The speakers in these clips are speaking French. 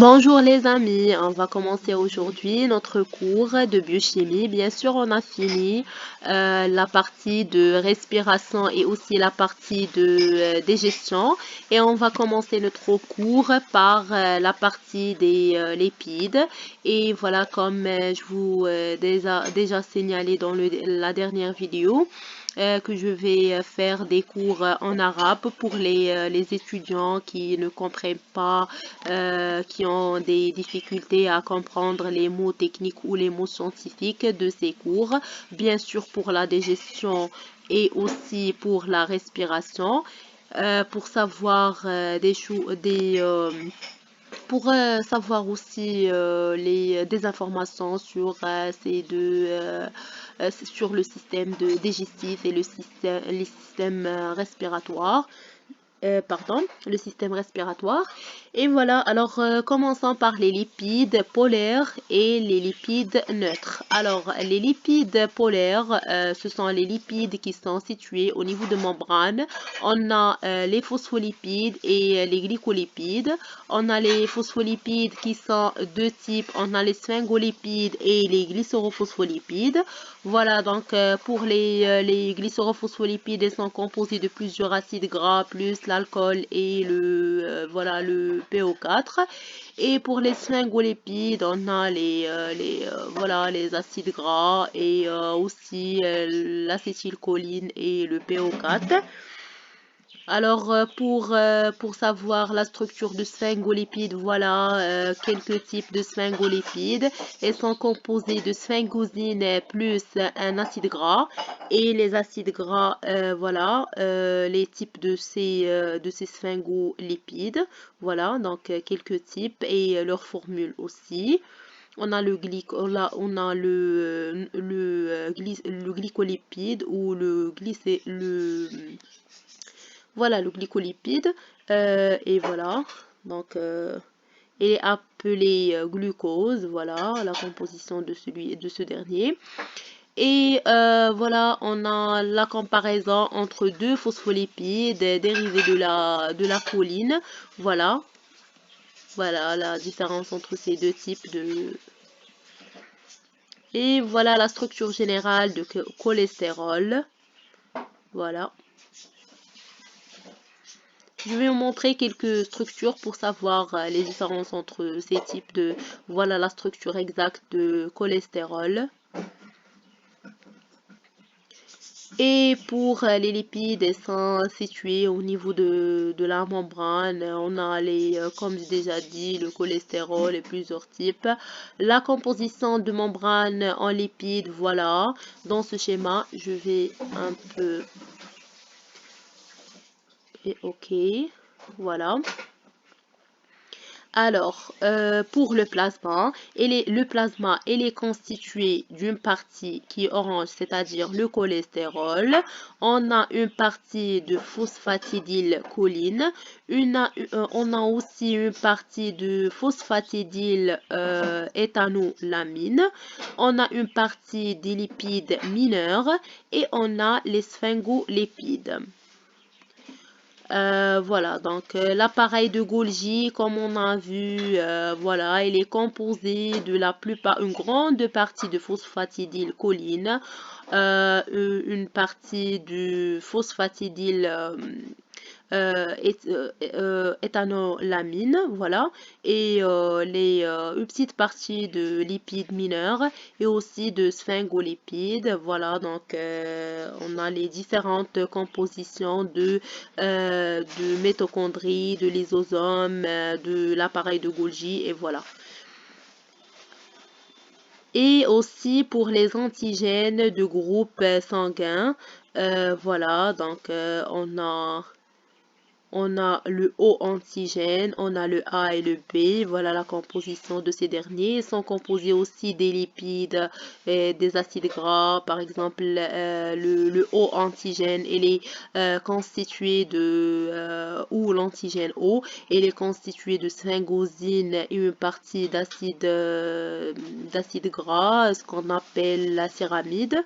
Bonjour les amis, on va commencer aujourd'hui notre cours de biochimie. Bien sûr, on a fini la partie de respiration et aussi la partie de digestion. Et on va commencer notre cours par la partie des lipides. Et voilà, comme je vous déjà signalé dans la dernière vidéo, que je vais faire des cours en arabe pour les étudiants qui ne comprennent pas, qui ont des difficultés à comprendre les mots techniques ou les mots scientifiques de ces cours. Bien sûr pour la digestion et aussi pour la respiration. Pour savoir pour savoir aussi des informations sur sur le système digestif et les systèmes respiratoires. Pardon, le système respiratoire. Et voilà, alors commençons par les lipides polaires et les lipides neutres. Alors, les lipides polaires, ce sont les lipides qui sont situés au niveau de membrane. On a les phospholipides et les glycolipides. On a les phospholipides qui sont deux types. On a les sphingolipides et les glycérophospholipides. Voilà, donc pour les glycérophospholipides, ils sont composés de plusieurs acides gras plus l'alcool et voilà, le PO4. Et pour les sphingolipides, on a voilà, les acides gras et aussi l'acétylcholine et le PO4. Alors, pour savoir la structure de sphingolipides, voilà quelques types de sphingolipides. Elles sont composées de sphingosine plus un acide gras. Et les acides gras, voilà les types de ces sphingolipides. Voilà, donc quelques types et leur formule aussi. On a on a le glycolipide ou voilà, le glycolipide. Et voilà, donc il est appelé glucose. Voilà la composition de ce dernier. Et voilà, on a la comparaison entre deux phospholipides dérivés de la choline. Voilà, voilà la différence entre ces deux types de... Et voilà la structure générale de cholestérol. Voilà. Je vais vous montrer quelques structures pour savoir les différences entre ces types de... Voilà la structure exacte de cholestérol. Et pour les lipides, ils sont situés au niveau de la membrane. On a comme j'ai déjà dit, le cholestérol et plusieurs types. La composition de membrane en lipides, voilà. Dans ce schéma, je vais un peu... Et OK, voilà. Alors, pour le plasma, le plasma, il est constitué d'une partie qui est orange, c'est-à-dire le cholestérol. On a une partie de phosphatidylcholine. On a aussi une partie de phosphatidyle éthanolamine. On a une partie des lipides mineurs et on a les sphingolipides. Voilà, donc l'appareil de Golgi, comme on a vu, voilà, il est composé de une grande partie de phosphatidylcholine, une partie du phosphatidyl éthanolamine, voilà, et une petite partie de lipides mineurs et aussi de sphingolipides, voilà, donc on a les différentes compositions de mitochondries, de lysosomes, de l'appareil de Golgi, et voilà. Et aussi pour les antigènes de groupe sanguin, voilà, donc on a le O antigène, on a le A et le B. Voilà la composition de ces derniers. Ils sont composés aussi des lipides et des acides gras. Par exemple, le O antigène, il est constitué ou l'antigène O, il est constitué de sphingosine et une partie d'acide gras, ce qu'on appelle la céramide.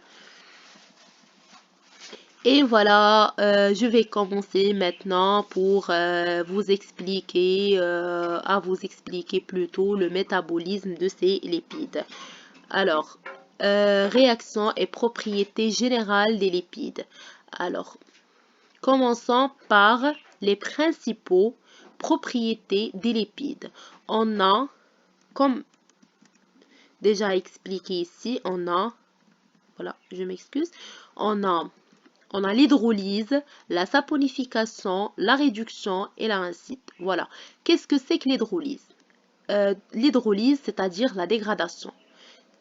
Et voilà, je vais commencer maintenant pour vous expliquer, à vous expliquer plutôt le métabolisme de ces lipides. Alors, réaction et propriétés générales des lipides. Alors, commençons par les principaux propriétés des lipides. On a, comme déjà expliqué ici, voilà, je m'excuse, on a l'hydrolyse, la saponification, la réduction et la rincide. Voilà. Qu'est-ce que c'est que l'hydrolyse? L'hydrolyse, c'est-à-dire la dégradation.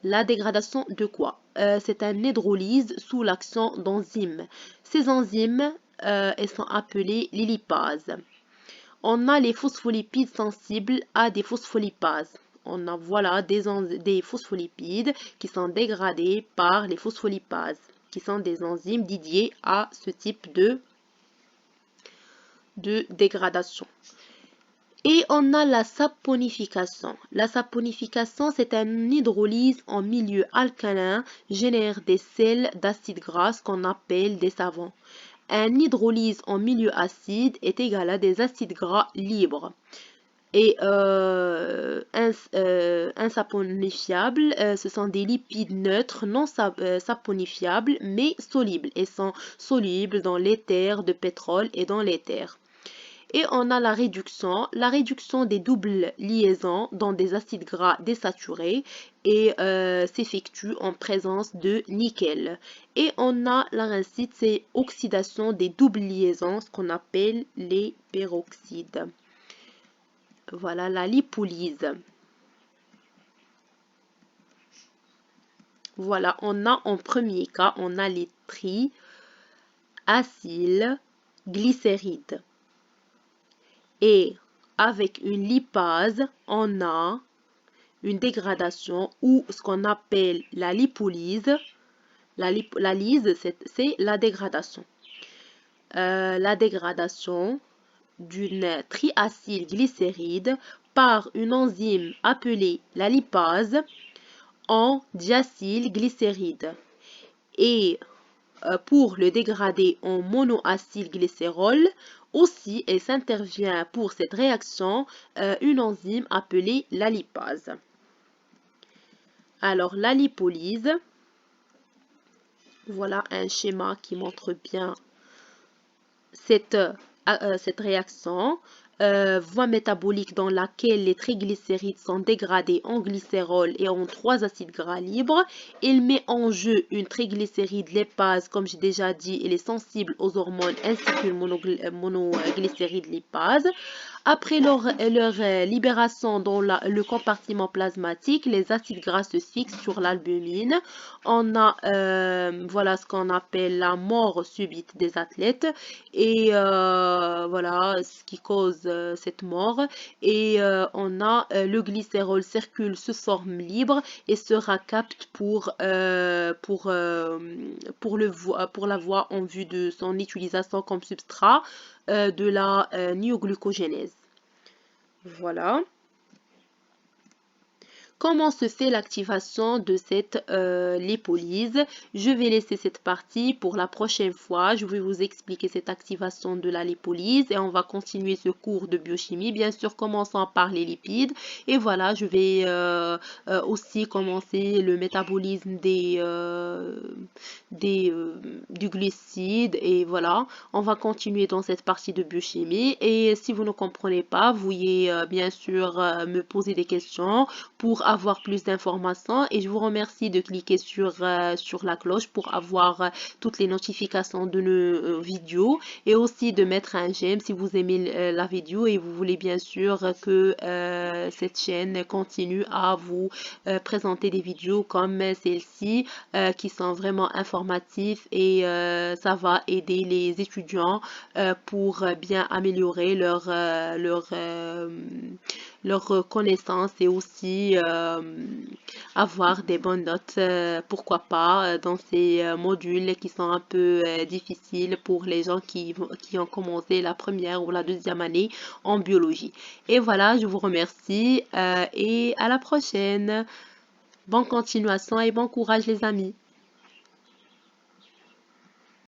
La dégradation de quoi? C'est une hydrolyse sous l'action d'enzymes. Ces enzymes, elles sont appelées les lipases. On a les phospholipides sensibles à des phospholipases. On a voilà des phospholipides qui sont dégradés par les phospholipases, qui sont des enzymes dédiées à ce type de dégradation. Et on a la saponification. La saponification, c'est une hydrolyse en milieu alcalin, génère des sels d'acide gras qu'on appelle des savons. Une hydrolyse en milieu acide est égale à des acides gras libres. Et insaponifiables, ce sont des lipides neutres non saponifiables mais solubles et sont solubles dans l'éther de pétrole et dans l'éther. Et on a la réduction des doubles liaisons dans des acides gras désaturés et s'effectue en présence de nickel. Et on a la rincide, c'est oxydation des doubles liaisons, ce qu'on appelle les peroxydes. Voilà la lipolyse. Voilà, on a en premier cas, on a les triacylglycérides. Et avec une lipase, on a une dégradation ou ce qu'on appelle la lipolyse. La lyse, c'est la dégradation. La dégradation d'une triacylglycéride par une enzyme appelée la lipase en diacylglycéride. Et pour le dégrader en monoacylglycérol, aussi, elle s'intervient pour cette réaction une enzyme appelée la lipase. Alors, la lipolyse, voilà un schéma qui montre bien cette réaction. Voie métabolique dans laquelle les triglycérides sont dégradés en glycérol et en 3 acides gras libres. Il met en jeu une triglycéride lipase, comme j'ai déjà dit, elle est sensible aux hormones ainsi qu'une monoglycéride lipase. Après leur libération dans le compartiment plasmatique, les acides gras se fixent sur l'albumine. On a voilà ce qu'on appelle la mort subite des athlètes et voilà ce qui cause cette mort. Et on a le glycérol circule sous forme libre et sera capté pour la voie en vue de son utilisation comme substrat de la néoglucogénèse. Voilà. Comment se fait l'activation de cette lipolyse? Je vais laisser cette partie pour la prochaine fois. Je vais vous expliquer cette activation de la lipolyse et on va continuer ce cours de biochimie. Bien sûr, commençons par les lipides. Et voilà, je vais aussi commencer le métabolisme du glucide. Et voilà, on va continuer dans cette partie de biochimie. Et si vous ne comprenez pas, vous veuillez bien sûr me poser des questions pour avoir plus d'informations et je vous remercie de cliquer sur la cloche pour avoir toutes les notifications de nos vidéos et aussi de mettre un j'aime si vous aimez la vidéo et vous voulez bien sûr que cette chaîne continue à vous présenter des vidéos comme celle-ci qui sont vraiment informatives et ça va aider les étudiants pour bien améliorer leur connaissance et aussi avoir des bonnes notes, pourquoi pas, dans ces modules qui sont un peu difficiles pour les gens qui ont commencé la première ou la deuxième année en biologie. Et voilà, je vous remercie et à la prochaine. Bonne continuation et bon courage les amis.